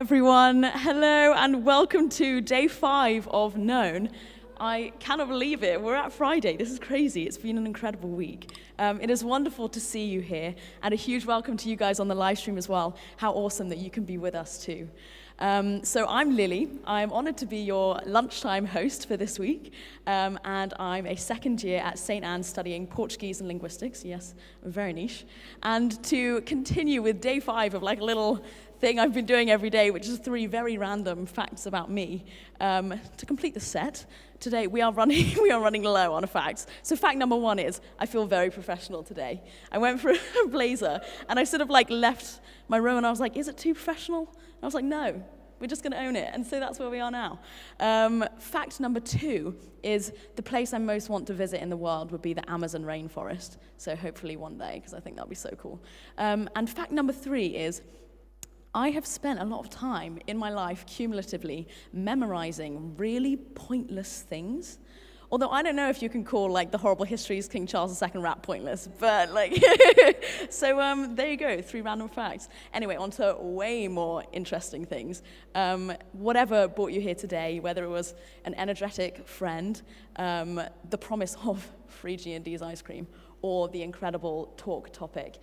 Everyone, hello and welcome to day 5 of Known. I cannot believe it. We're at Friday. This is crazy. It's been an incredible week. It is wonderful to see you here, and a huge welcome to you guys on the live stream as well. How awesome that you can be with us too. So I'm Lily. I'm honored to be your lunchtime host for this week, and I'm a second year at St. Anne's studying Portuguese and linguistics. Yes, very niche. And to continue with day 5 of like a little thing I've been doing every day, which is 3 very random facts about me. To complete the set, today we are running low on facts. So fact number 1 is, I feel very professional today. I went for a blazer, and I sort of like left my room, and I was like, is it too professional? And I was like, no, we're just going to own it. And so that's where we are now. Fact number 2 is the place I most want to visit in the world would be the Amazon rainforest. So hopefully one day, because I think that'll be so cool. And fact number 3 is, I have spent a lot of time in my life cumulatively memorizing really pointless things. Although I don't know if you can call like the horrible histories King Charles II rap pointless, but like, so there you go, 3 random facts. Anyway, on to way more interesting things. Whatever brought you here today, whether it was an energetic friend, the promise of free G&D's ice cream, or the incredible talk topic,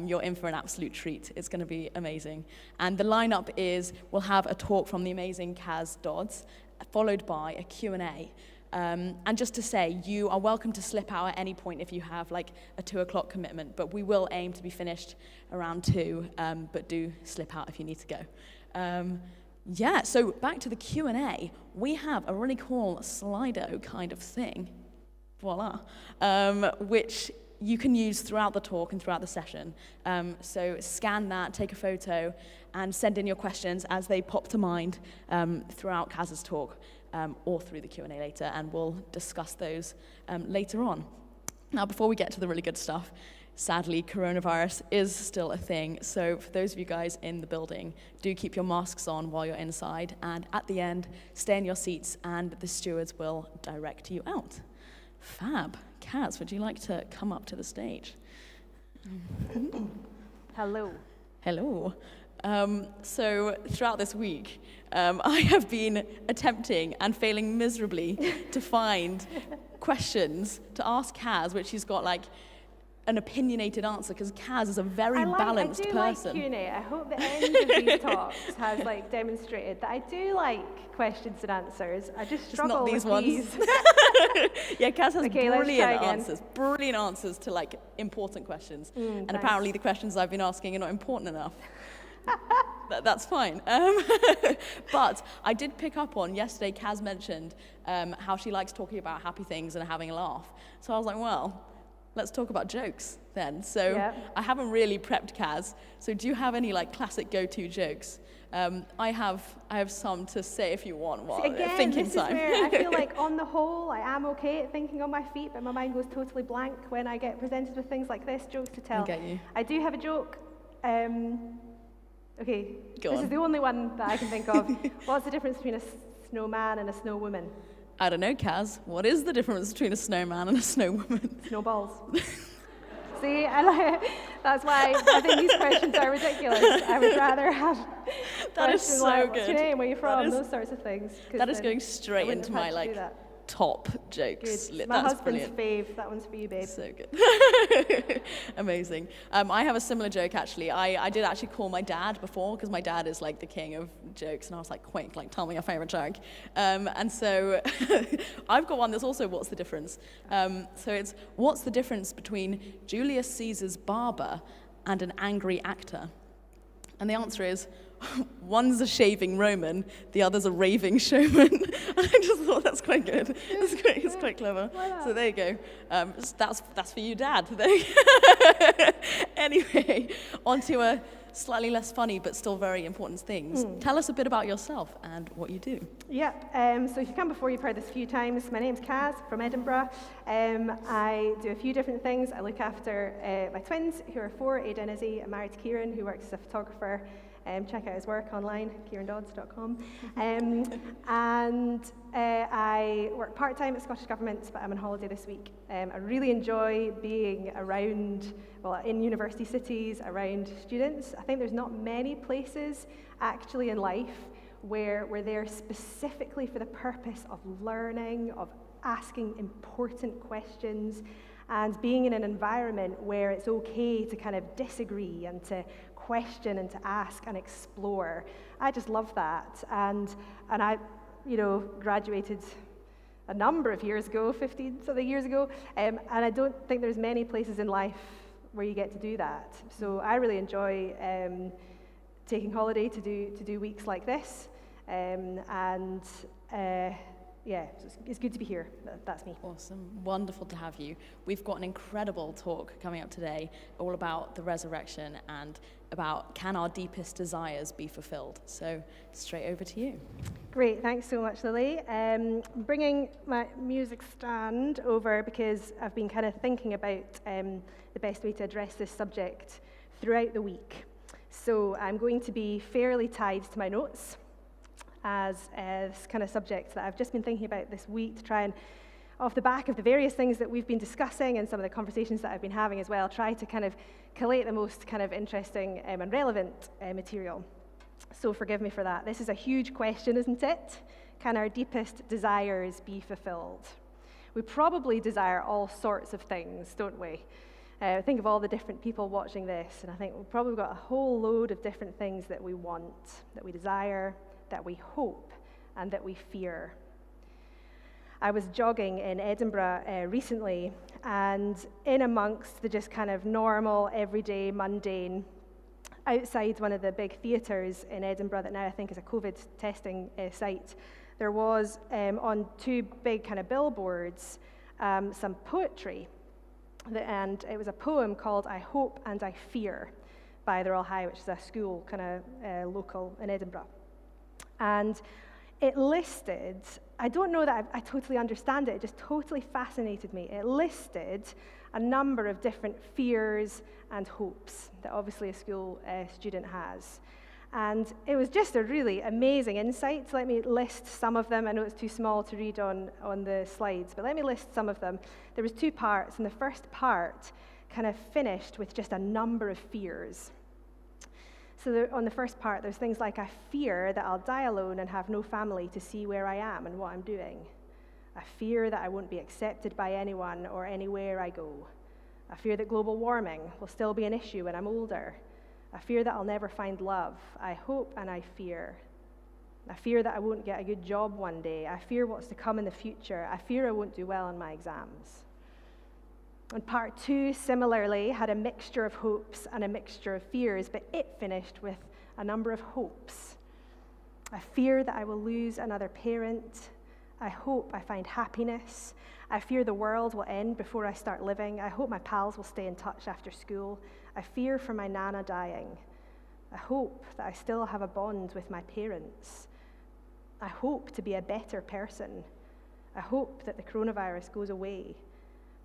you're in for an absolute treat. It's going to be amazing. And the lineup is, we'll have a talk from the amazing Kaz Dodds, followed by a Q&A. And just to say, you are welcome to slip out at any point if you have like a 2 o'clock commitment, but we will aim to be finished around 2, but do slip out if you need to go. Yeah, so back to the Q&A. We have a really cool Slido kind of thing, voila, which you can use throughout the talk and throughout the session. So scan that, take a photo, and send in your questions as they pop to mind throughout Kaz's talk, or through the Q&A later, and we'll discuss those later on. Now, before we get to the really good stuff, sadly, coronavirus is still a thing, so for those of you guys in the building, do keep your masks on while you're inside, and at the end, stay in your seats, and the stewards will direct you out. Fab. Kaz, would you like to come up to the stage? Hello. Hello. So throughout this week, I have been attempting and failing miserably to find questions to ask Kaz, which she's got like an opinionated answer, because Kaz is a very balanced person. I do like Q&A. I hope the end of these talks has like demonstrated that I do like questions and answers. I just struggle with ones. These. Yeah, Kaz has brilliant answers to like important questions. And nice. Apparently the questions I've been asking are not important enough. That's fine. But I did pick up on, yesterday Kaz mentioned how she likes talking about happy things and having a laugh. So I was like, well, let's talk about jokes then. So yeah. I haven't really prepped Kaz. So do you have any like classic go-to jokes? I have some to say if you want while thinking this time. Is where I feel like on the whole I am okay at thinking on my feet, but my mind goes totally blank when I get presented with things like this, jokes to tell. I get you. I do have a joke. Okay, Go this on. is the only one that I can think of. What's the difference between a snowman and a snowwoman? I don't know, Kaz. What is the difference between a snowman and a snowwoman? Snowballs. See, that's why I think these questions are ridiculous. I would rather have that is so like, good. What's your name? Where are you from? Those sorts of things. That is going straight into my like top jokes. Good. My That's husband's brilliant. fave. That one's for you, babe. So good. Amazing. I have a similar joke, actually. I did actually call my dad before, because my dad is like the king of jokes, and I was like, quick, like, tell me your favorite joke. And so I've got one that's also, what's the difference? So it's, what's the difference between Julius Caesar's barber and an angry actor? And the answer is, one's a shaving Roman, the other's a raving showman. And I just thought that's quite good. It's great. It's quite clever. So there you go. That's for you, Dad. Anyway, on to a slightly less funny but still very important things. Tell us a bit about yourself and what you do. Yeah, so if you come before, you've heard this a few times. My name's Kaz from Edinburgh. I do a few different things. I look after my twins, who are 4, Ada and Izzy. I'm married to Kieran, who works as a photographer. Check out his work online, kierandodds.com. And I work part-time at Scottish Government, but I'm on holiday this week. I really enjoy being around, in university cities, around students. I think there's not many places actually in life where we're there specifically for the purpose of learning, of asking important questions, and being in an environment where it's okay to kind of disagree and to question and to ask and explore. I just love that. And I, graduated a number of years ago, 15-something years ago, and I don't think there's many places in life where you get to do that. So I really enjoy taking holiday to do weeks like this, yeah, it's good to be here. That's me. Awesome. Wonderful to have you. We've got an incredible talk coming up today all about the resurrection and about can our deepest desires be fulfilled. So straight over to you. Great. Thanks so much, Lily. Bringing my music stand over because I've been kind of thinking about the best way to address this subject throughout the week. So I'm going to be fairly tied to my notes as this kind of subject that I've just been thinking about this week to try and, off the back of the various things that we've been discussing and some of the conversations that I've been having as well, try to kind of collate the most kind of interesting and relevant material. So forgive me for that. This is a huge question, isn't it? Can our deepest desires be fulfilled? We probably desire all sorts of things, don't we? Think of all the different people watching this, and I think we've probably got a whole load of different things that we want, that we desire, that we hope, and that we fear. I was jogging in Edinburgh recently, and in amongst the just kind of normal, everyday, mundane, outside one of the big theatres in Edinburgh that now I think is a COVID testing site, there was on two big kind of billboards some poetry, and it was a poem called "I Hope and I Fear" by the Royal High, which is a school kind of local in Edinburgh. And it listed, I don't know that I totally understand it, it just totally fascinated me. It listed a number of different fears and hopes that obviously a school student has. And it was just a really amazing insight. So let me list some of them. I know it's too small to read on the slides, but let me list some of them. There was two parts, and the first part kind of finished with just a number of fears. So on the first part, there's things like, I fear that I'll die alone and have no family to see where I am and what I'm doing. I fear that I won't be accepted by anyone or anywhere I go. I fear that global warming will still be an issue when I'm older. I fear that I'll never find love. I hope and I fear. I fear that I won't get a good job one day. I fear what's to come in the future. I fear I won't do well on my exams. And part two, similarly, had a mixture of hopes and a mixture of fears, but it finished with a number of hopes. I fear that I will lose another parent. I hope I find happiness. I fear the world will end before I start living. I hope my pals will stay in touch after school. I fear for my nana dying. I hope that I still have a bond with my parents. I hope to be a better person. I hope that the coronavirus goes away.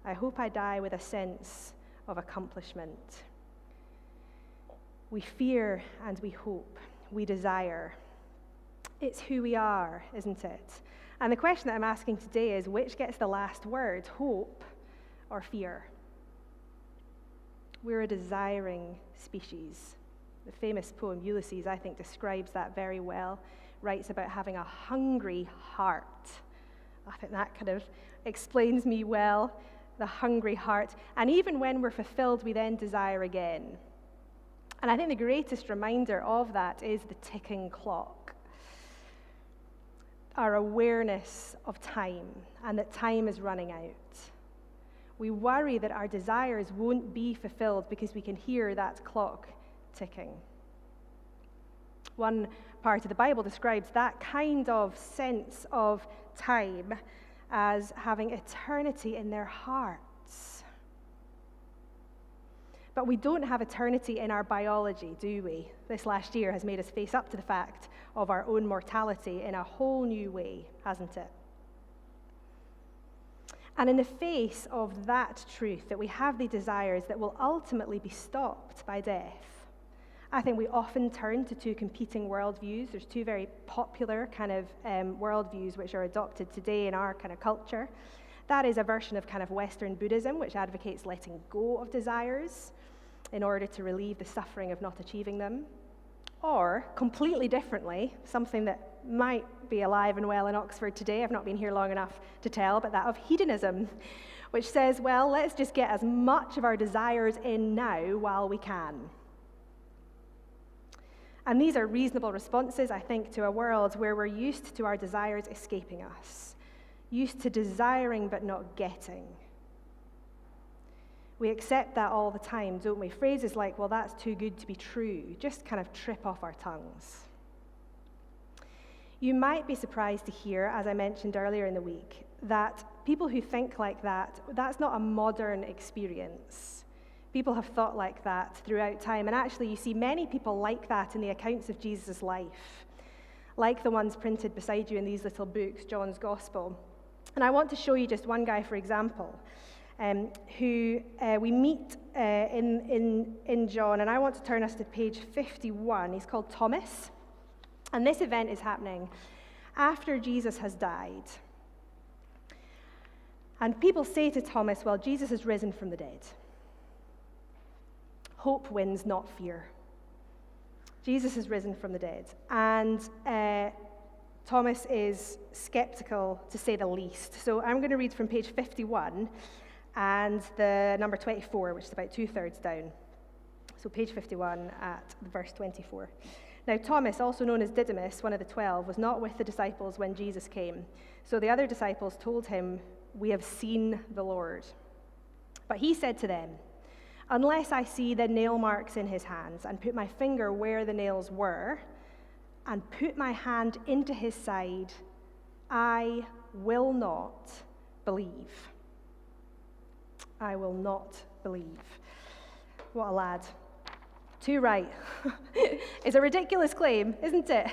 I hope I die with a sense of accomplishment. We fear and we hope. We desire. It's who we are, isn't it? And the question that I'm asking today is, which gets the last word, hope or fear? We're a desiring species. The famous poem Ulysses, I think, describes that very well. Writes about having a hungry heart. I think that kind of explains me well. The hungry heart. And even when we're fulfilled, we then desire again. And I think the greatest reminder of that is the ticking clock. Our awareness of time and that time is running out. We worry that our desires won't be fulfilled because we can hear that clock ticking. One part of the Bible describes that kind of sense of time as having eternity in their hearts. But we don't have eternity in our biology, do we? This last year has made us face up to the fact of our own mortality in a whole new way, hasn't it? And in the face of that truth, that we have the desires that will ultimately be stopped by death, I think we often turn to two competing worldviews. There's two very popular kind of worldviews which are adopted today in our kind of culture. That is a version of kind of Western Buddhism, which advocates letting go of desires in order to relieve the suffering of not achieving them. Or, completely differently, something that might be alive and well in Oxford today, I've not been here long enough to tell, but that of hedonism, which says, well, let's just get as much of our desires in now while we can. And these are reasonable responses, I think, to a world where we're used to our desires escaping us, used to desiring but not getting. We accept that all the time, don't we? Phrases like, well, that's too good to be true, just kind of trip off our tongues. You might be surprised to hear, as I mentioned earlier in the week, that people who think like that, that's not a modern experience. People have thought like that throughout time, and actually you see many people like that in the accounts of Jesus' life, like the ones printed beside you in these little books, John's Gospel. And I want to show you just one guy, for example, who we meet in John, and I want to turn us to page 51. He's called Thomas, and this event is happening after Jesus has died. And people say to Thomas, well, Jesus has risen from the dead. Hope wins, not fear. Jesus has risen from the dead. And Thomas is skeptical, to say the least. So I'm going to read from page 51 and the number 24, which is about 2/3 down. So page 51 at verse 24. Now Thomas, also known as Didymus, one of the 12, was not with the disciples when Jesus came. So the other disciples told him, "We have seen the Lord." But he said to them, "Unless I see the nail marks in his hands and put my finger where the nails were and put my hand into his side, I will not believe." I will not believe. What a lad. Too right. It's a ridiculous claim, isn't it?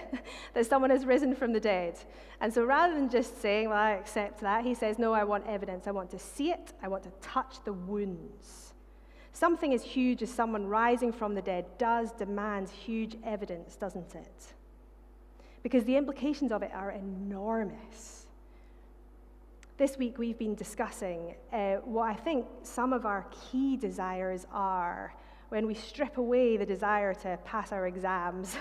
That someone has risen from the dead. And so rather than just saying, well, I accept that, he says, no, I want evidence. I want to see it. I want to touch the wounds. Something as huge as someone rising from the dead does demand huge evidence, doesn't it? Because the implications of it are enormous. This week we've been discussing what I think some of our key desires are when we strip away the desire to pass our exams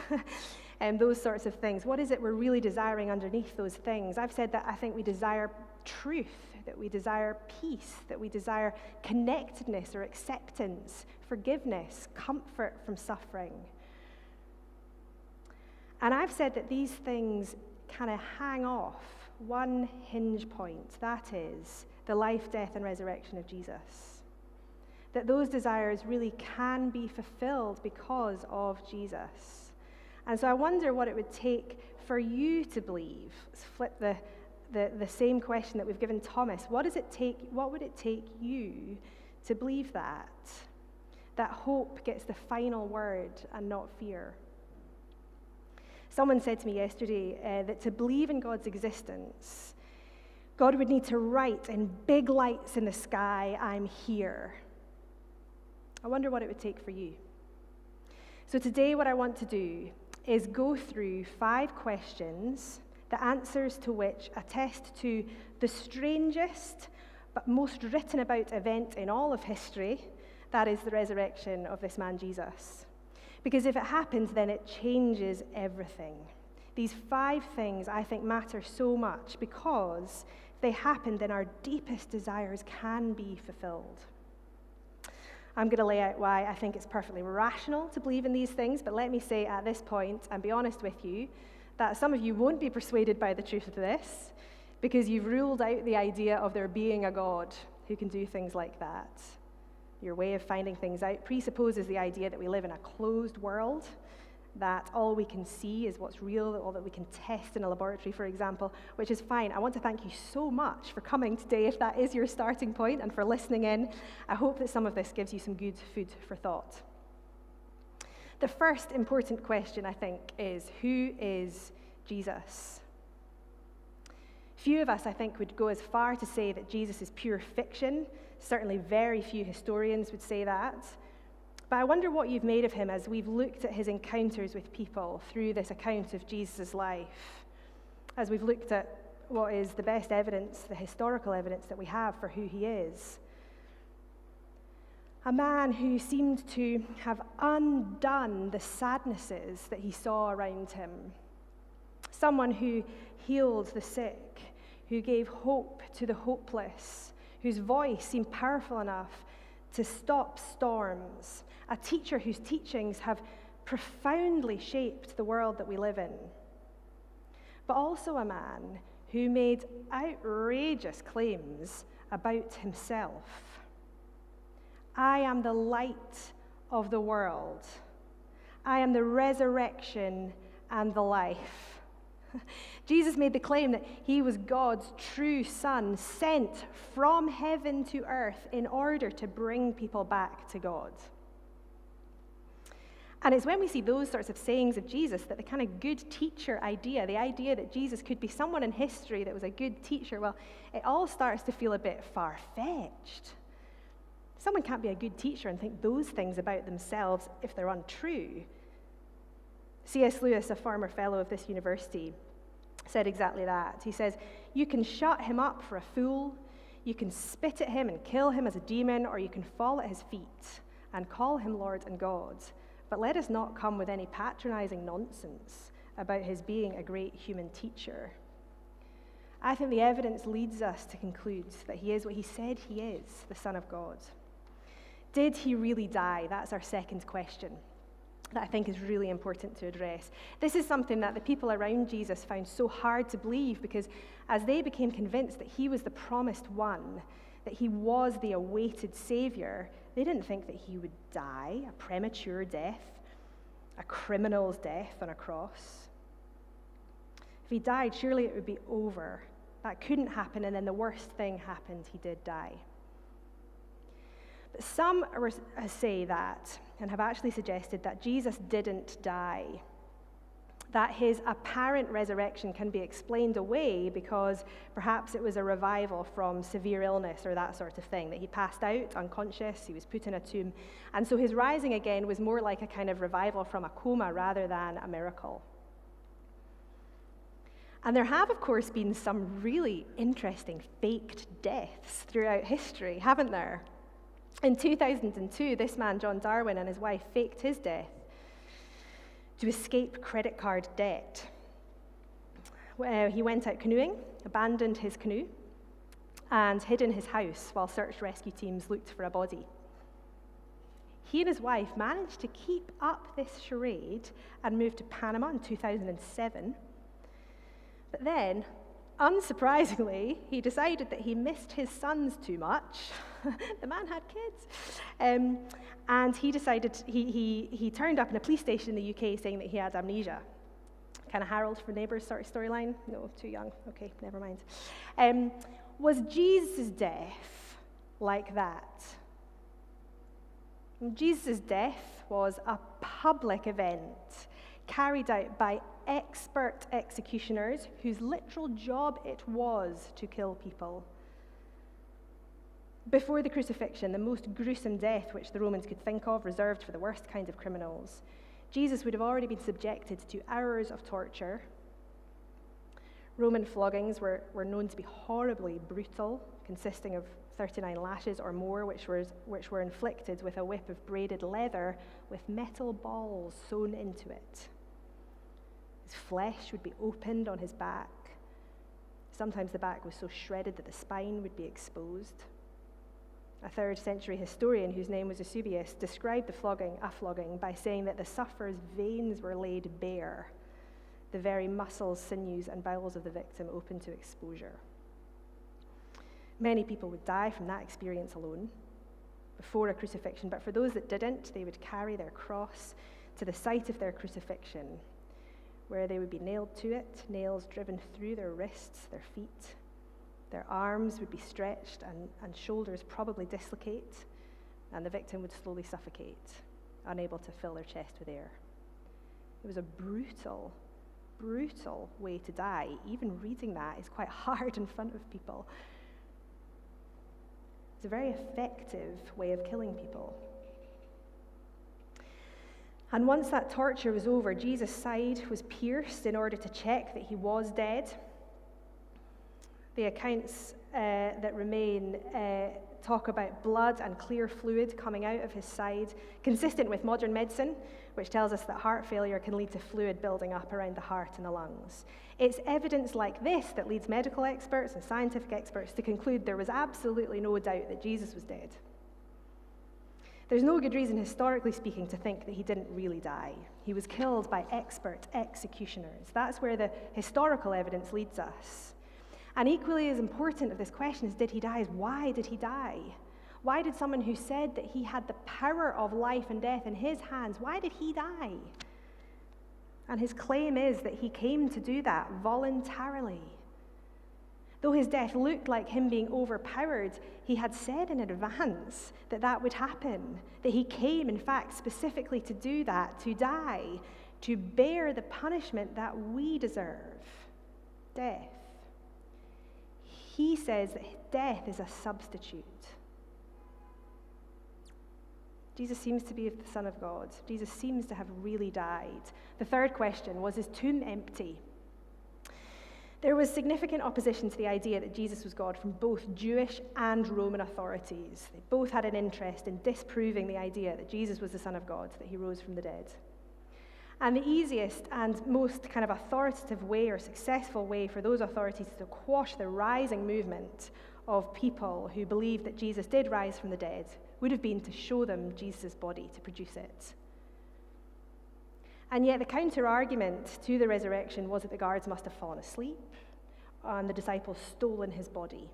and those sorts of things. What is it we're really desiring underneath those things? I've said that I think we desire truth, that we desire peace, that we desire connectedness or acceptance, forgiveness, comfort from suffering. And I've said that these things kind of hang off one hinge point, that is the life, death, and resurrection of Jesus. That those desires really can be fulfilled because of Jesus. And so I wonder what it would take for you to believe. Let's flip the same question that we've given Thomas. What would it take you to believe that? That hope gets the final word and not fear. Someone said to me yesterday that to believe in God's existence, God would need to write in big lights in the sky, "I'm here." I wonder what it would take for you. So today what I want to do is go through 5 questions, the answers to which attest to the strangest but most written about event in all of history, that is the resurrection of this man Jesus. Because if it happens, then it changes everything. These 5 things I think matter so much because if they happen, then our deepest desires can be fulfilled. I'm going to lay out why I think it's perfectly rational to believe in these things, but let me say at this point, and be honest with you, that some of you won't be persuaded by the truth of this because you've ruled out the idea of there being a God who can do things like that. Your way of finding things out presupposes the idea that we live in a closed world, that all we can see is what's real, all that we can test in a laboratory, for example, which is fine. I want to thank you so much for coming today, if that is your starting point, and for listening in. I hope that some of this gives you some good food for thought. The first important question, I think, is who is Jesus? Few of us, I think, would go as far to say that Jesus is pure fiction. Certainly very few historians would say that. But I wonder what you've made of him as we've looked at his encounters with people through this account of Jesus' life, as we've looked at what is the best evidence, the historical evidence that we have for who he is. A man who seemed to have undone the sadnesses that he saw around him. Someone who healed the sick, who gave hope to the hopeless, whose voice seemed powerful enough to stop storms. A teacher whose teachings have profoundly shaped the world that we live in. But also a man who made outrageous claims about himself. I am the light of the world. I am the resurrection and the life. Jesus made the claim that he was God's true son, sent from heaven to earth in order to bring people back to God. And it's when we see those sorts of sayings of Jesus that the kind of good teacher idea, the idea that Jesus could be someone in history that was a good teacher, well, it all starts to feel a bit far-fetched. Someone can't be a good teacher and think those things about themselves if they're untrue. C.S. Lewis, a former fellow of this university, said exactly that. He says, you can shut him up for a fool, you can spit at him and kill him as a demon, or you can fall at his feet and call him Lord and God. But let us not come with any patronizing nonsense about his being a great human teacher. I think the evidence leads us to conclude that he is what he said he is, the Son of God. Did he really die? That's our second question that I think is really important to address. This is something that the people around Jesus found so hard to believe because as they became convinced that he was the promised one, that he was the awaited Savior, they didn't think that he would die, a premature death, a criminal's death on a cross. If he died, surely it would be over. That couldn't happen, and then the worst thing happened, he did die. But some say that, and have actually suggested that Jesus didn't die, that his apparent resurrection can be explained away because perhaps it was a revival from severe illness or that sort of thing, that he passed out unconscious, he was put in a tomb, and so his rising again was more like a kind of revival from a coma rather than a miracle. And there have, of course, been some really interesting faked deaths throughout history, haven't there? In 2002, this man, John Darwin, and his wife faked his death to escape credit card debt. He went out canoeing, abandoned his canoe, and hid in his house while search rescue teams looked for a body. He and his wife managed to keep up this charade and moved to Panama in 2007. But then, unsurprisingly, he decided that he missed his sons too much. The man had kids. And he decided, he turned up in a police station in the UK saying that he had amnesia. Kind of Harold for Neighbours sort of storyline. No, too young. Okay, never mind. Was Jesus' death like that? Jesus' death was a public event carried out by expert executioners whose literal job it was to kill people. Before the crucifixion, the most gruesome death which the Romans could think of, reserved for the worst kind of criminals, Jesus would have already been subjected to hours of torture. Roman floggings were known to be horribly brutal, consisting of 39 lashes or more, which were inflicted with a whip of braided leather with metal balls sewn into it. His flesh would be opened on his back. Sometimes the back was so shredded that the spine would be exposed. A 3rd century historian whose name was Eusebius described a flogging, by saying that the sufferer's veins were laid bare, the very muscles, sinews, and bowels of the victim open to exposure. Many people would die from that experience alone before a crucifixion, but for those that didn't, they would carry their cross to the site of their crucifixion, where they would be nailed to it, nails driven through their wrists, their feet. Their arms would be stretched and shoulders probably dislocate, and the victim would slowly suffocate, unable to fill their chest with air. It was a brutal, brutal way to die. Even reading that is quite hard in front of people. It's a very effective way of killing people. And once that torture was over, Jesus' side was pierced in order to check that he was dead. The accounts that remain talk about blood and clear fluid coming out of his side, consistent with modern medicine, which tells us that heart failure can lead to fluid building up around the heart and the lungs. It's evidence like this that leads medical experts and scientific experts to conclude there was absolutely no doubt that Jesus was dead. There's no good reason, historically speaking, to think that he didn't really die. He was killed by expert executioners. That's where the historical evidence leads us. And equally as important of this question as did he die is why did he die? Why did someone who said that he had the power of life and death in his hands, why did he die? And his claim is that he came to do that voluntarily. Though his death looked like him being overpowered, he had said in advance that that would happen, that he came, in fact, specifically to do that, to die, to bear the punishment that we deserve, death. He says that death is a substitute. Jesus seems to be the Son of God. Jesus seems to have really died. The third question, was his tomb empty? There was significant opposition to the idea that Jesus was God from both Jewish and Roman authorities. They both had an interest in disproving the idea that Jesus was the Son of God, that he rose from the dead. And the easiest and most kind of authoritative way or successful way for those authorities to quash the rising movement of people who believed that Jesus did rise from the dead would have been to show them Jesus' body, to produce it. And yet the counter-argument to the resurrection was that the guards must have fallen asleep and the disciples stolen his body.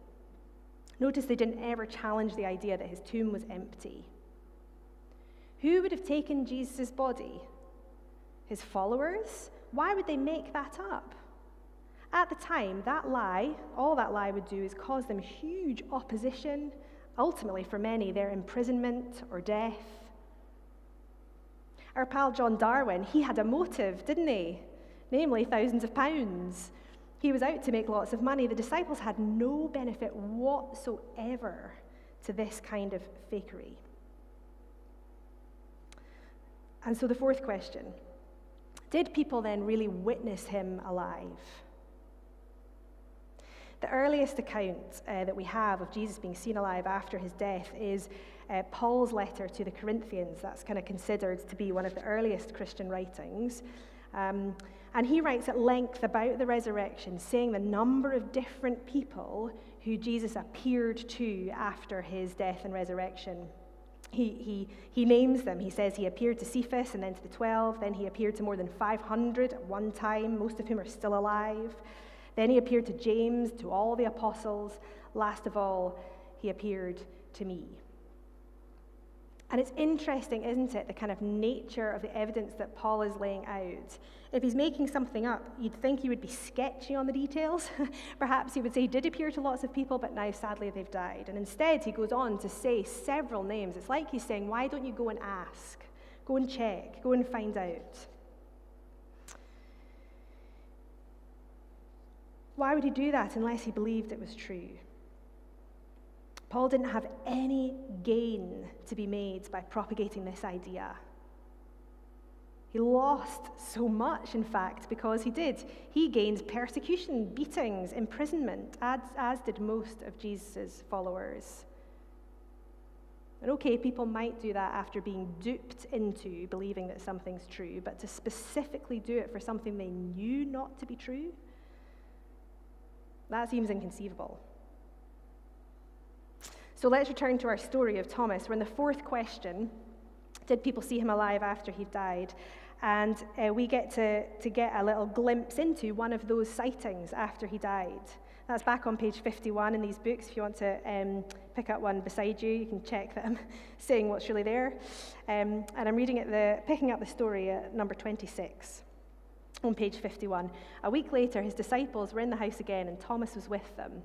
Notice they didn't ever challenge the idea that his tomb was empty. Who would have taken Jesus' body? His followers? Why would they make that up? At the time, that lie, all that lie would do is cause them huge opposition, ultimately for many, their imprisonment or death. Our pal John Darwin, he had a motive, didn't he? Namely, thousands of pounds. He was out to make lots of money. The disciples had no benefit whatsoever to this kind of fakery. And so the fourth question, did people then really witness him alive? The earliest account that we have of Jesus being seen alive after his death is Paul's letter to the Corinthians. That's kind of considered to be one of the earliest Christian writings. And he writes at length about the resurrection, saying the number of different people who Jesus appeared to after his death and resurrection. He names them. He says he appeared to Cephas and then to the 12. Then he appeared to more than 500 at one time, most of whom are still alive. Then he appeared to James, to all the apostles. Last of all, he appeared to me. And it's interesting, isn't it, the kind of nature of the evidence that Paul is laying out. If he's making something up, you'd think he would be sketchy on the details. Perhaps he would say he did appear to lots of people, but now sadly they've died. And instead he goes on to say several names. It's like he's saying, why don't you go and ask? Go and check. Go and find out. Why would he do that unless he believed it was true? Paul didn't have any gain to be made by propagating this idea. He lost so much, in fact, because he did. He gained persecution, beatings, imprisonment, as did most of Jesus' followers. And okay, people might do that after being duped into believing that something's true, but to specifically do it for something they knew not to be true, that seems inconceivable. So let's return to our story of Thomas. We're in the fourth question. Did people see him alive after he died? And we get to get a little glimpse into one of those sightings after he died. That's back on page 51 in these books. If you want to pick up one beside you, you can check that I'm saying what's really there. And I'm picking up the story at number 26 on page 51. A week later, his disciples were in the house again, and Thomas was with them.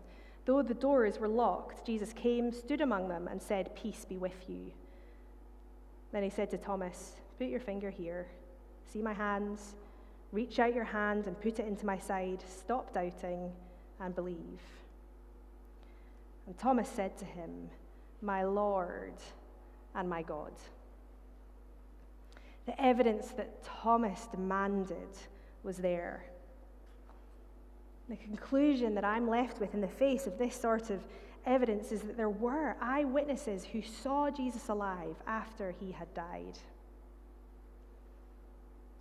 Though the doors were locked, Jesus came, stood among them, and said, "Peace be with you." Then he said to Thomas, "Put your finger here. See my hands? Reach out your hand and put it into my side. Stop doubting and believe." And Thomas said to him, "My Lord and my God." The evidence that Thomas demanded was there. The conclusion that I'm left with in the face of this sort of evidence is that there were eyewitnesses who saw Jesus alive after he had died.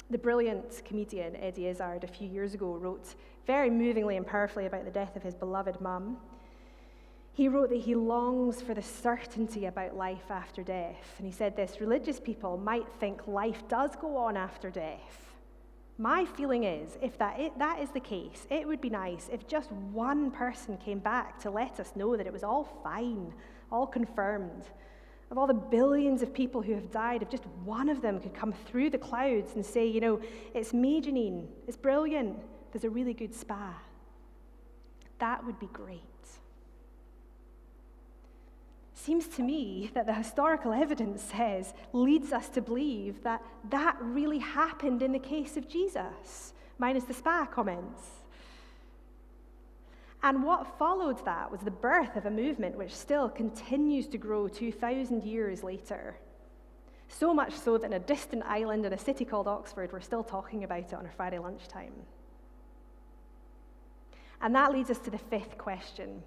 The brilliant comedian Eddie Izzard a few years ago wrote very movingly and powerfully about the death of his beloved mum. He wrote that he longs for the certainty about life after death. And he said this: religious people might think life does go on after death. My feeling is, if that is the case, it would be nice if just one person came back to let us know that it was all fine, all confirmed. Of all the billions of people who have died, if just one of them could come through the clouds and say, it's me, Janine, it's brilliant, there's a really good spa. That would be great. Seems to me that the historical evidence leads us to believe that really happened in the case of Jesus, minus the spa comments. And what followed that was the birth of a movement which still continues to grow 2,000 years later. So much so that in a distant island in a city called Oxford, we're still talking about it on a Friday lunchtime. And that leads us to the fifth question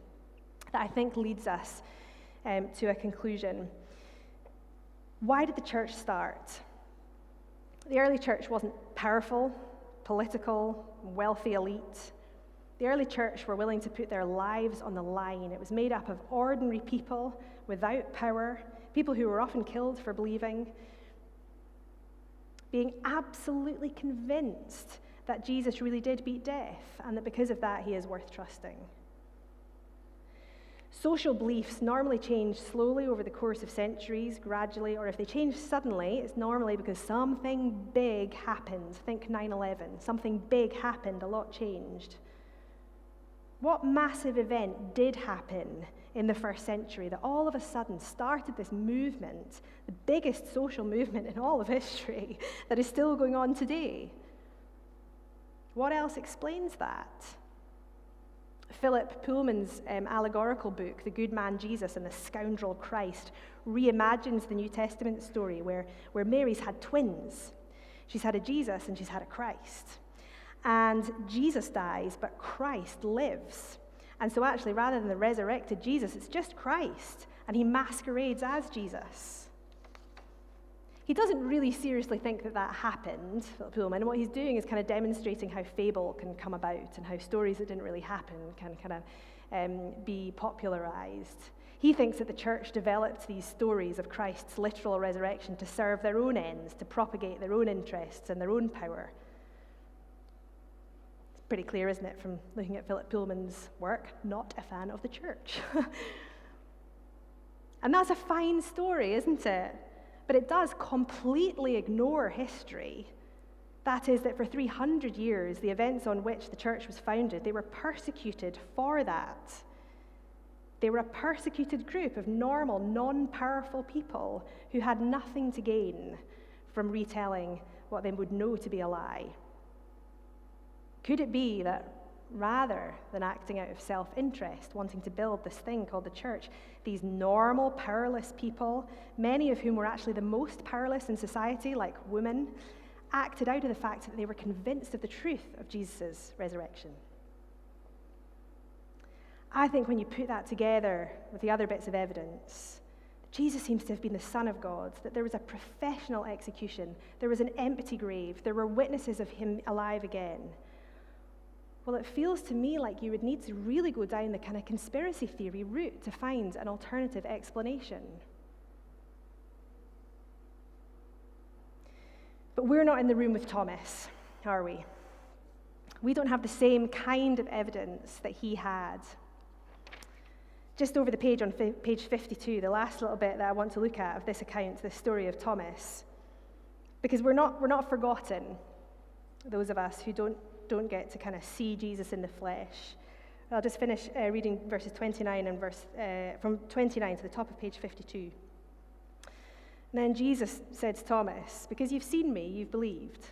that I think leads us to a conclusion. Why did the church start? The early church wasn't powerful, political, wealthy elite. The early church were willing to put their lives on the line. It was made up of ordinary people without power, people who were often killed for believing, being absolutely convinced that Jesus really did beat death and that because of that he is worth trusting. Social beliefs normally change slowly over the course of centuries, gradually, or if they change suddenly, it's normally because something big happened. Think 9/11. Something big happened, a lot changed. What massive event did happen in the first century that all of a sudden started this movement, the biggest social movement in all of history, that is still going on today? What else explains that? Philip Pullman's allegorical book, The Good Man Jesus and the Scoundrel Christ, reimagines the New Testament story where Mary's had twins. She's had a Jesus and she's had a Christ. And Jesus dies, but Christ lives. And so actually, rather than the resurrected Jesus, it's just Christ, and he masquerades as Jesus. He doesn't really seriously think that happened, Philip Pullman. What he's doing is kind of demonstrating how fable can come about and how stories that didn't really happen can kind of be popularized. He thinks that the church developed these stories of Christ's literal resurrection to serve their own ends, to propagate their own interests and their own power. It's pretty clear, isn't it, from looking at Philip Pullman's work? Not a fan of the church. And that's a fine story, isn't it? But it does completely ignore history. That is, that for 300 years, the events on which the church was founded, they were persecuted for that. They were a persecuted group of normal, non-powerful people who had nothing to gain from retelling what they would know to be a lie. Could it be that rather than acting out of self-interest, wanting to build this thing called the church, these normal, powerless people, many of whom were actually the most powerless in society, like women, acted out of the fact that they were convinced of the truth of Jesus' resurrection? I think when you put that together with the other bits of evidence, Jesus seems to have been the Son of God, that there was a professional execution, there was an empty grave, there were witnesses of him alive again. Well, it feels to me like you would need to really go down the kind of conspiracy theory route to find an alternative explanation. But we're not in the room with Thomas, are we? We don't have the same kind of evidence that he had. Just over the page on page 52, the last little bit that I want to look at of this account, the story of Thomas, because we're not forgotten, those of us who don't get to kind of see Jesus in the flesh. I'll just finish reading verses 29 and from 29 to the top of page 52. And then Jesus said to Thomas, "Because you've seen me, you've believed.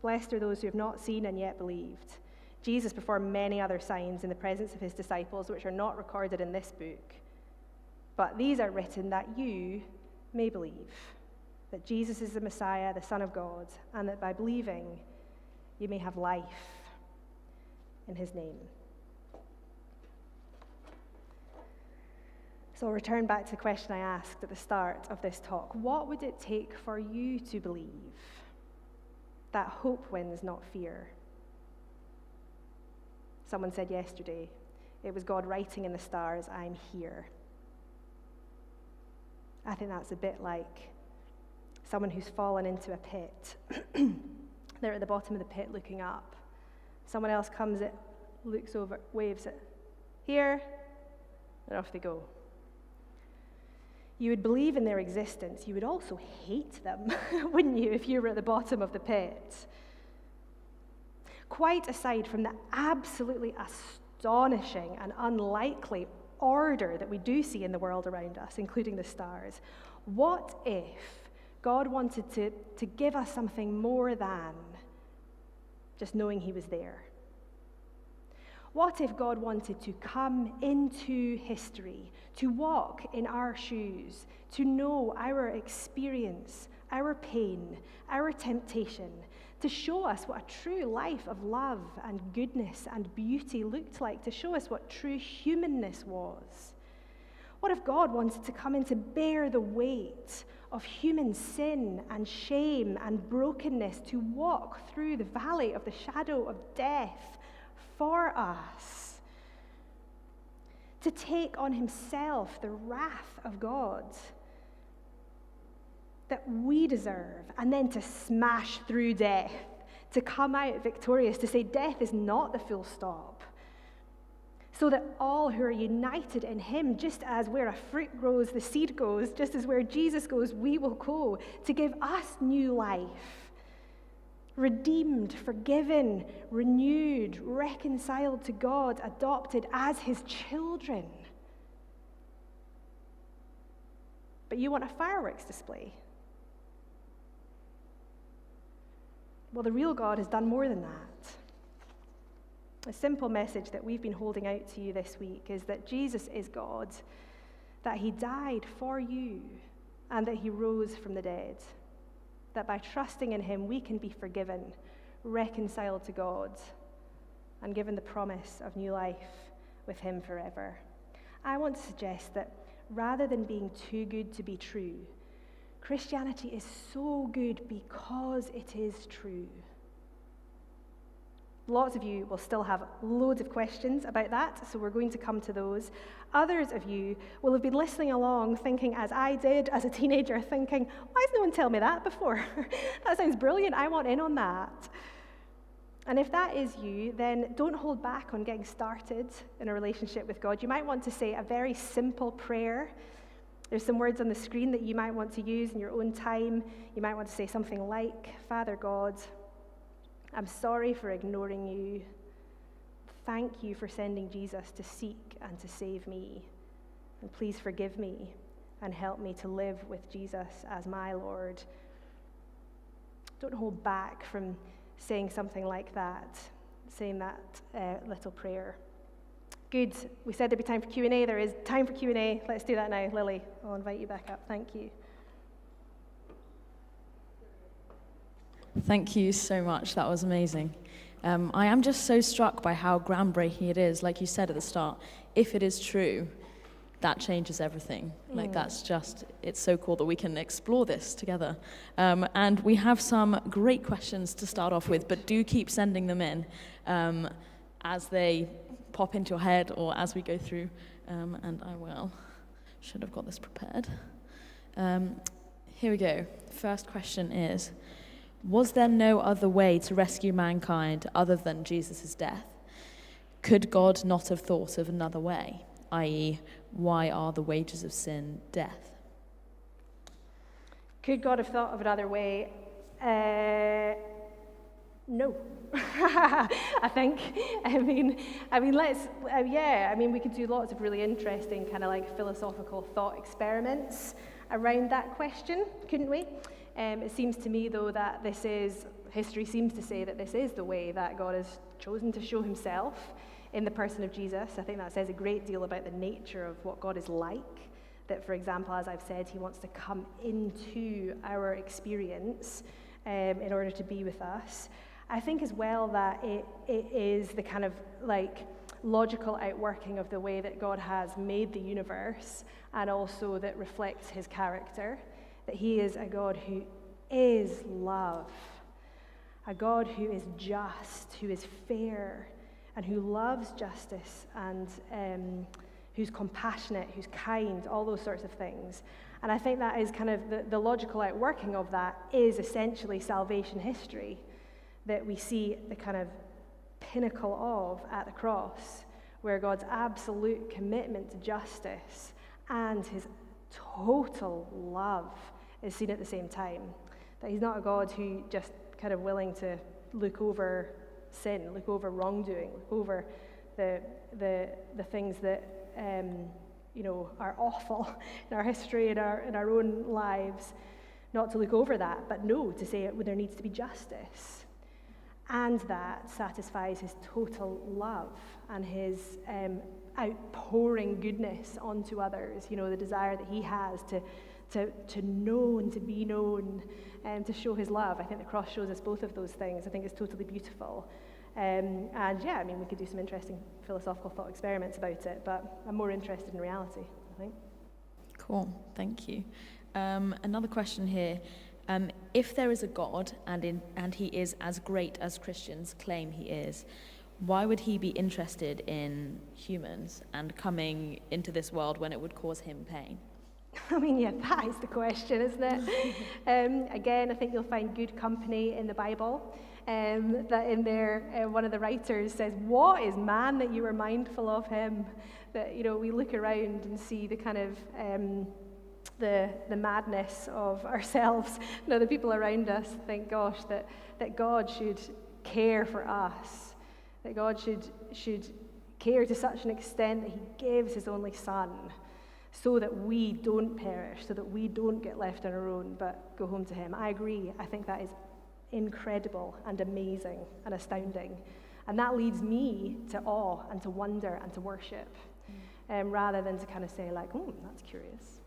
Blessed are those who have not seen and yet believed." Jesus performed many other signs in the presence of his disciples, which are not recorded in this book. But these are written that you may believe. that Jesus is the Messiah, the Son of God, and that by believing you may have life in his name. So I'll return back to the question I asked at the start of this talk. What would it take for you to believe that hope wins, not fear? Someone said yesterday, it was God writing in the stars, I'm here. I think that's a bit like someone who's fallen into a pit. They're at the bottom of the pit looking up. Someone else comes, looks over, waves it. Here, and off they go. You would believe in their existence. You would also hate them, wouldn't you, if you were at the bottom of the pit? Quite aside from the absolutely astonishing and unlikely order that we do see in the world around us, including the stars, what if God wanted to give us something more than just knowing he was there? What if God wanted to come into history, to walk in our shoes, to know our experience, our pain, our temptation, to show us what a true life of love and goodness and beauty looked like, to show us what true humanness was? What if God wanted to come in to bear the weight of human sin and shame and brokenness, to walk through the valley of the shadow of death for us, to take on himself the wrath of God that we deserve, and then to smash through death, to come out victorious, to say death is not the full stop, so that all who are united in him, just as where a fruit grows, the seed goes, just as where Jesus goes, we will go, to give us new life. Redeemed, forgiven, renewed, reconciled to God, adopted as his children. But you want a fireworks display? Well, the real God has done more than that. A simple message that we've been holding out to you this week is that Jesus is God, that he died for you, and that he rose from the dead. That by trusting in him, we can be forgiven, reconciled to God, and given the promise of new life with him forever. I want to suggest that rather than being too good to be true, Christianity is so good because it is true. Lots of you will still have loads of questions about that, so we're going to come to those. Others of you will have been listening along thinking, as I did as a teenager, thinking, why has no one told me that before? That sounds brilliant. I want in on that. And if that is you, then don't hold back on getting started in a relationship with God. You might want to say a very simple prayer. There's some words on the screen that you might want to use in your own time. You might want to say something like, Father God, I'm sorry for ignoring you. Thank you for sending Jesus to seek and to save me. And please forgive me and help me to live with Jesus as my Lord. Don't hold back from saying something like that, saying that little prayer. Good. We said there'd be time for Q&A. There is time for Q&A. Let's do that now. Lily, I'll invite you back up. Thank you. Thank you so much. That was amazing. I am just so struck by how groundbreaking it is. Like you said at the start, if it is true, that changes everything. Like it's so cool that we can explore this together. And we have some great questions to start off with, but do keep sending them in as they pop into your head or as we go through. And I should have got this prepared. Here we go. First question is, was there no other way to rescue mankind other than Jesus' death? Could God not have thought of another way? I.e., why are the wages of sin death? Could God have thought of another way? No. I think. We could do lots of really interesting kind of like philosophical thought experiments around that question, couldn't we? It seems to me, though, that history seems to say that this is the way that God has chosen to show himself in the person of Jesus. I think that says a great deal about the nature of what God is like that, for example, as I've said, he wants to come into our experience in order to be with us. I think as well that it is the kind of like logical outworking of the way that God has made the universe, and also that reflects his character, that he is a God who is love, a God who is just, who is fair, and who loves justice, and who's compassionate, who's kind, all those sorts of things. And I think that is kind of the logical outworking of that is essentially salvation history, that we see the kind of pinnacle of at the cross, where God's absolute commitment to justice and his total love is seen at the same time. That he's not a God who just kind of willing to look over sin, look over wrongdoing, look over the things that are awful in our history, in our own lives, not to look over that, but no, to say there needs to be justice. And that satisfies his total love and his outpouring goodness onto others, the desire that he has to know and to be known and to show his love. I think the cross shows us both of those things. I think it's totally beautiful. We could do some interesting philosophical thought experiments about it, but I'm more interested in reality, I think. Cool, thank you. Another question here. If there is a God and he is as great as Christians claim he is, why would he be interested in humans and coming into this world when it would cause him pain? That is the question, isn't it? Again, I think you'll find good company in the Bible. That in there, one of the writers says, "What is man that you are mindful of him?" That we look around and see the kind of the madness of ourselves, the people around us. Think, gosh, that God should care for us, that God should care to such an extent that he gives his only Son, so that we don't perish, so that we don't get left on our own, but go home to him. I agree. I think that is incredible and amazing and astounding. And that leads me to awe and to wonder and to worship, rather than to kind of say like, that's curious.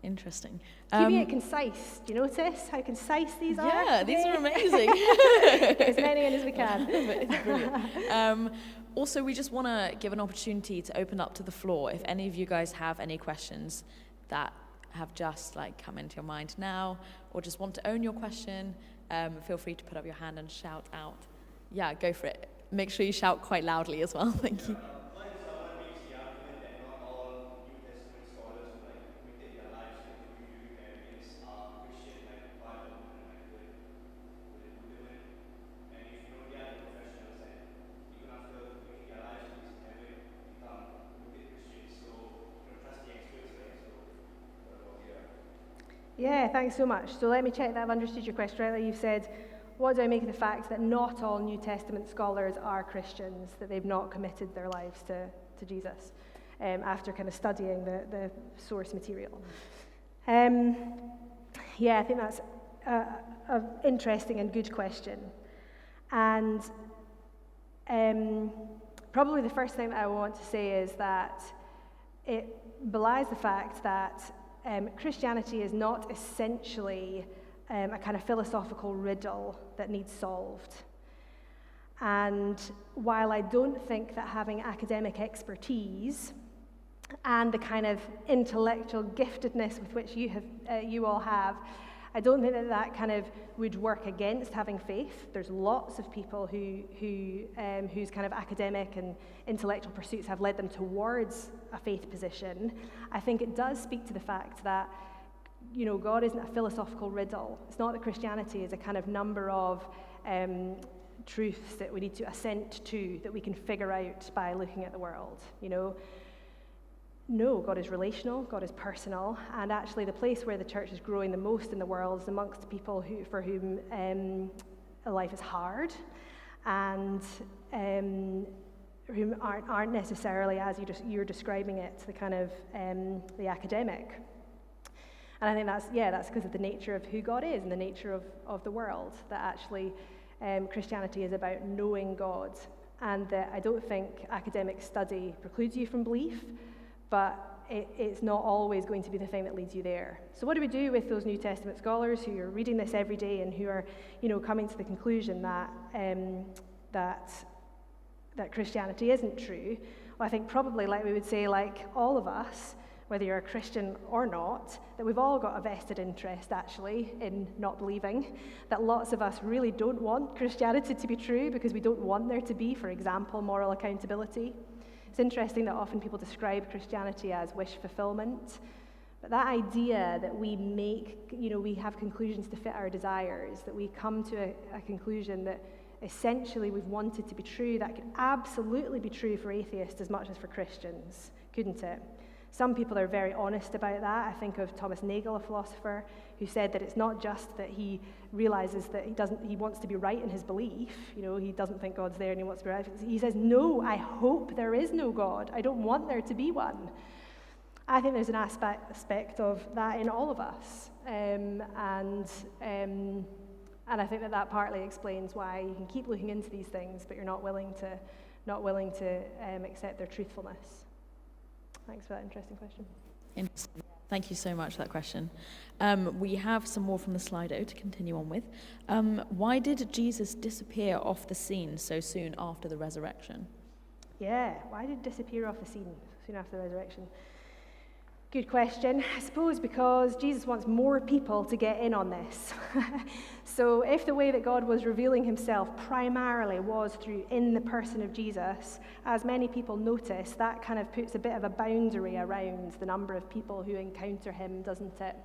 Interesting. Keeping it concise. Do you notice how concise these are? Yeah, these are amazing. As many in as we can. Also, we just want to give an opportunity to open up to the floor. If any of you guys have any questions that have just come into your mind now, or just want to own your question, feel free to put up your hand and shout out. Yeah, go for it. Make sure you shout quite loudly as well. Thank you. Yeah, thanks so much. So let me check that I've understood your question rightly. You've said, what do I make of the fact that not all New Testament scholars are Christians, that they've not committed their lives to Jesus after kind of studying the source material? I think that's an interesting and good question. And probably the first thing that I want to say is that it belies the fact that Christianity is not essentially a kind of philosophical riddle that needs solved. And while I don't think that having academic expertise and the kind of intellectual giftedness with which you all have, I don't think that kind of would work against having faith. There's lots of people whose kind of academic and intellectual pursuits have led them towards a faith position. I think it does speak to the fact that, God isn't a philosophical riddle. It's not that Christianity is a kind of number of truths that we need to assent to, that we can figure out by looking at the world, No, God is relational, God is personal, and actually the place where the church is growing the most in the world is amongst people for whom life is hard, and whom aren't necessarily, as you're describing it, the kind of the academic. And I think that's because of the nature of who God is and the nature of the world, that actually Christianity is about knowing God, and that I don't think academic study precludes you from belief, but it's not always going to be the thing that leads you there. So what do we do with those New Testament scholars who are reading this every day and who are, coming to the conclusion that that Christianity isn't true? Well, I think probably, like we would say, like all of us, whether you're a Christian or not, that we've all got a vested interest, actually, in not believing, that lots of us really don't want Christianity to be true because we don't want there to be, for example, moral accountability. It's interesting that often people describe Christianity as wish fulfillment, but that idea that we we have conclusions to fit our desires, that we come to a conclusion that essentially we've wanted to be true, that could absolutely be true for atheists as much as for Christians, couldn't it? Some people are very honest about that. I think of Thomas Nagel, a philosopher, who said that it's not just that he realizes that he wants to be right in his belief, he doesn't think God's there and he wants to be right. He says, no, I hope there is no God. I don't want there to be one. I think there's an aspect of that in all of us. And I think that partly explains why you can keep looking into these things, but you're not willing to accept their truthfulness. Thanks for that interesting question. Interesting. Thank you so much for that question. We have some more from the Slido to continue on with. Why did Jesus disappear off the scene so soon after the resurrection? Yeah, why did he disappear off the scene soon after the resurrection? Good question. I suppose because Jesus wants more people to get in on this. So if the way that God was revealing himself primarily was through in the person of Jesus, as many people notice, that kind of puts a bit of a boundary around the number of people who encounter him, doesn't it?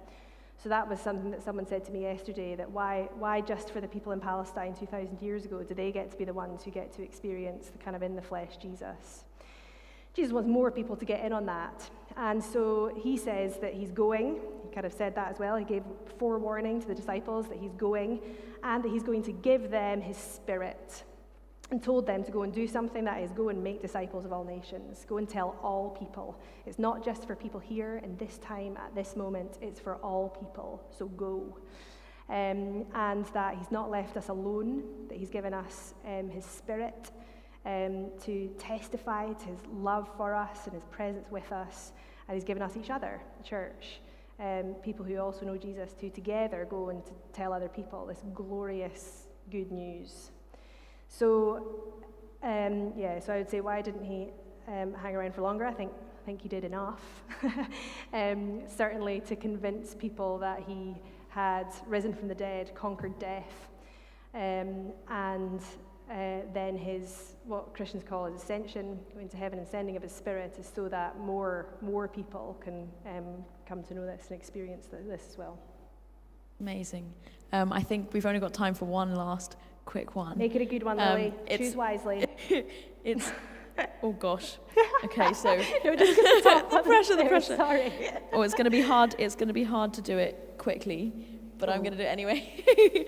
So that was something that someone said to me yesterday, that why just for the people in Palestine 2,000 years ago do they get to be the ones who get to experience the kind of in the flesh Jesus? Jesus wants more people to get in on that. And so he says that he's going. He kind of said that as well. He gave forewarning to the disciples that he's going and that he's going to give them his Spirit, and told them to go and do something, that is, go and make disciples of all nations. Go and tell all people. It's not just for people here in this time, at this moment. It's for all people. So go. And that he's not left us alone, that he's given us his Spirit to testify to his love for us and his presence with us, and he's given us each other, the church, people who also know Jesus, to together go and to tell other people this glorious good news. So, so I would say, why didn't he hang around for longer? I think he did enough, certainly to convince people that he had risen from the dead, conquered death, and then his, what Christians call his ascension, going to heaven and sending of his Spirit, is so that more people can come to know this and experience this as well. Amazing. I think we've only got time for one last quick one. Make it a good one, Lily. Choose wisely. It's oh gosh. Okay, so no, just the pressure. Sorry. Oh, it's going to be hard. It's going to be hard to do it quickly, but I'm going to do it anyway.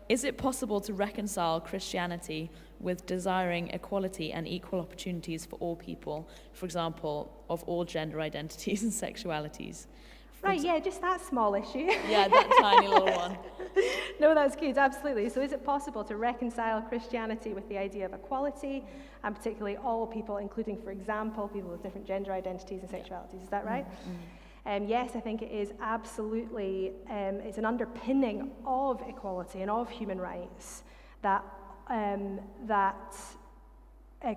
Is it possible to reconcile Christianity with desiring equality and equal opportunities for all people, for example, of all gender identities and sexualities? Right, yeah, just that small issue. Yeah, that tiny little one. No, that's good, absolutely. So is it possible to reconcile Christianity with the idea of equality, and particularly all people, including, for example, people with different gender identities and sexualities? Is that right? Mm-hmm. Yes, I think it is absolutely, it's an underpinning of equality and of human rights that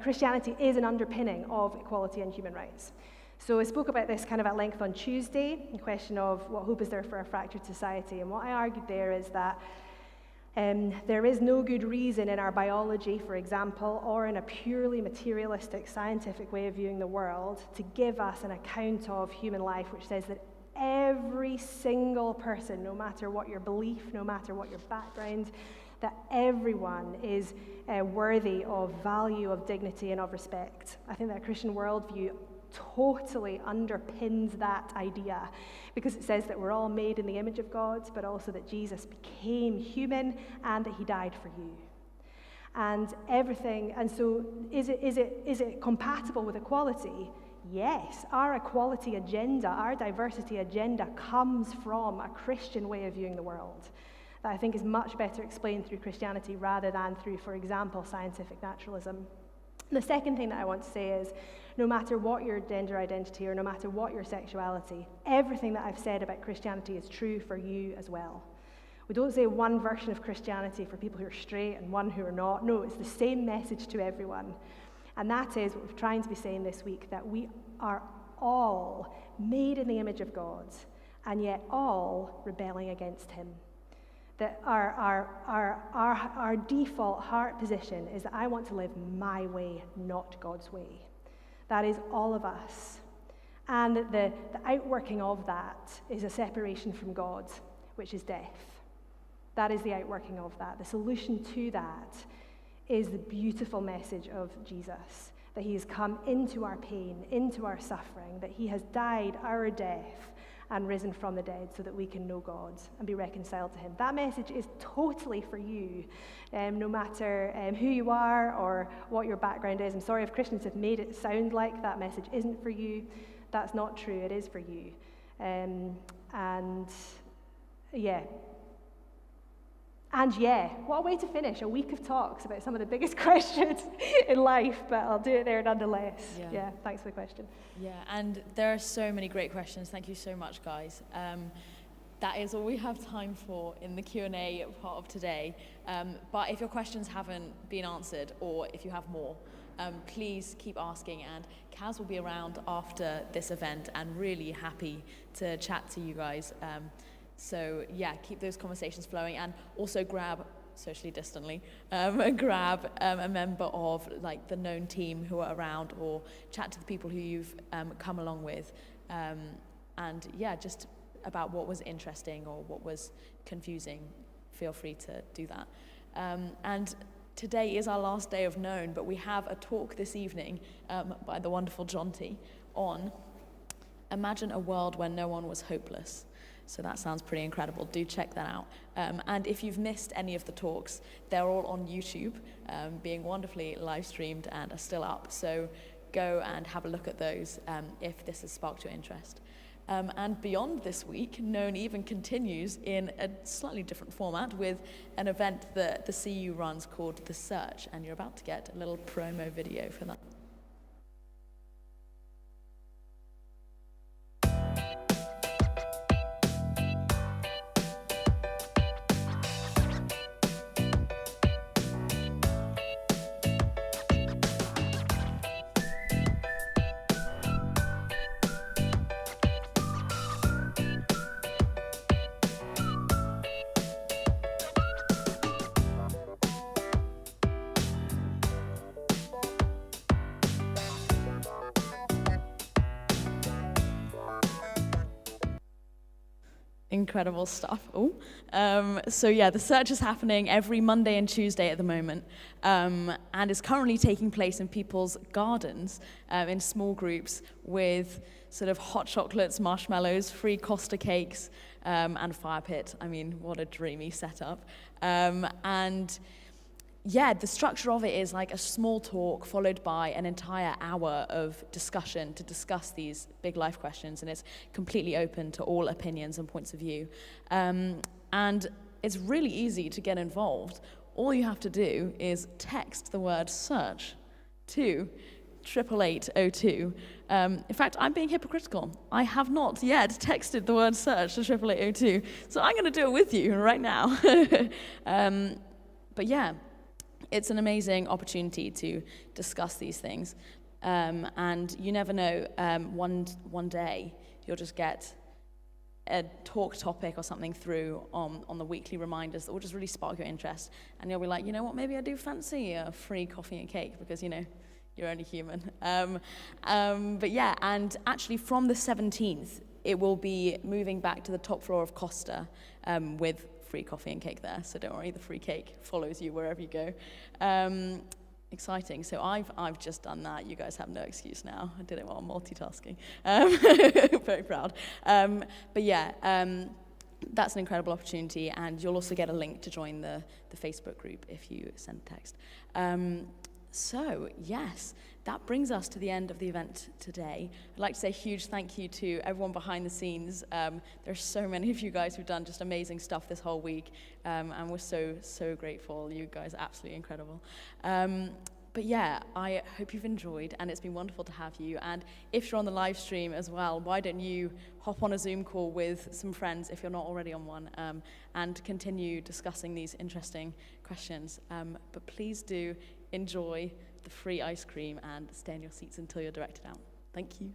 Christianity is an underpinning of equality and human rights. So I spoke about this kind of at length on Tuesday, the question of what hope is there for a fractured society. And what I argued there is that there is no good reason in our biology, for example, or in a purely materialistic scientific way of viewing the world, to give us an account of human life which says that every single person, no matter what your belief, no matter what your background, that everyone is worthy of value, of dignity, and of respect. I think that a Christian worldview totally underpins that idea, because it says that we're all made in the image of God, but also that Jesus became human and that he died for you. And everything, and so is it compatible with equality? Yes, our equality agenda, our diversity agenda comes from a Christian way of viewing the world that I think is much better explained through Christianity rather than through, for example, scientific naturalism. The second thing that I want to say is, no matter what your gender identity or no matter what your sexuality, everything that I've said about Christianity is true for you as well. We don't say one version of Christianity for people who are straight and one who are not. No, it's the same message to everyone. And that is what we're trying to be saying this week, that we are all made in the image of God, and yet all rebelling against him. That our default heart position is that I want to live my way, not God's way. That is all of us. And the outworking of that is a separation from God, which is death. That is the outworking of that. The solution to that is the beautiful message of Jesus, that he has come into our pain, into our suffering, that he has died our death and risen from the dead so that we can know God and be reconciled to him. That message is totally for you, no matter who you are or what your background is. I'm sorry if Christians have made it sound like that message isn't for you. That's not true. It is for you. And what a way to finish a week of talks about some of the biggest questions in life, but I'll do it there nonetheless. Yeah, thanks for the question. Yeah, and there are so many great questions. Thank you so much, guys. That is all we have time for in the Q&A part of today. But if your questions haven't been answered, or if you have more, please keep asking, and Kaz will be around after this event and really happy to chat to you guys. So yeah, keep those conversations flowing, and also grab, socially distantly, grab a member of like the known team who are around, or chat to the people who you've come along with, and yeah, just about what was interesting or what was confusing. Feel free to do that. And today is our last day of Known, but we have a talk this evening by the wonderful Jonty on Imagine a World Where No One Was Hopeless. So that sounds pretty incredible. Do check that out. And if you've missed any of the talks, they're all on YouTube, being wonderfully live streamed and are still up. So go and have a look at those if this has sparked your interest. And beyond this week, Known even continues in a slightly different format with an event that the CU runs called The Search, and you're about to get a little promo video for that. Incredible stuff. So yeah, the search is happening every Monday and Tuesday at the moment, and is currently taking place in people's gardens in small groups with sort of hot chocolates, marshmallows, free Costa cakes, and a fire pit. I mean, what a dreamy setup. And yeah, the structure of it is like a small talk followed by an entire hour of discussion to discuss these big life questions, and it's completely open to all opinions and points of view. And it's really easy to get involved. All you have to do is text the word search to 88802. In fact, I'm being hypocritical. I have not yet texted the word search to 88802, so I'm going to do it with you right now. But yeah, it's an amazing opportunity to discuss these things. And you never know, one day you'll just get a talk topic or something through on the weekly reminders that will just really spark your interest. And you'll be like, you know what, maybe I do fancy a free coffee and cake because, you know, you're only human. But yeah, and actually from the 17th, it will be moving back to the top floor of Costa with free coffee and cake there. So don't worry, the free cake follows you wherever you go. Exciting. So I've just done that. You guys have no excuse now. I did it while multitasking. Very proud. But yeah, that's an incredible opportunity, and you'll also get a link to join the Facebook group if you send a text. So yes, that brings us to the end of the event today. I'd like to say a huge thank you to everyone behind the scenes. There's so many of you guys who've done just amazing stuff this whole week, and we're so grateful. You guys are absolutely incredible. But yeah, I hope you've enjoyed, and it's been wonderful to have you. And if you're on the live stream as well, why don't you hop on a Zoom call with some friends if you're not already on one, and continue discussing these interesting questions. But please do enjoy the free ice cream and stay in your seats until you're directed out. Thank you.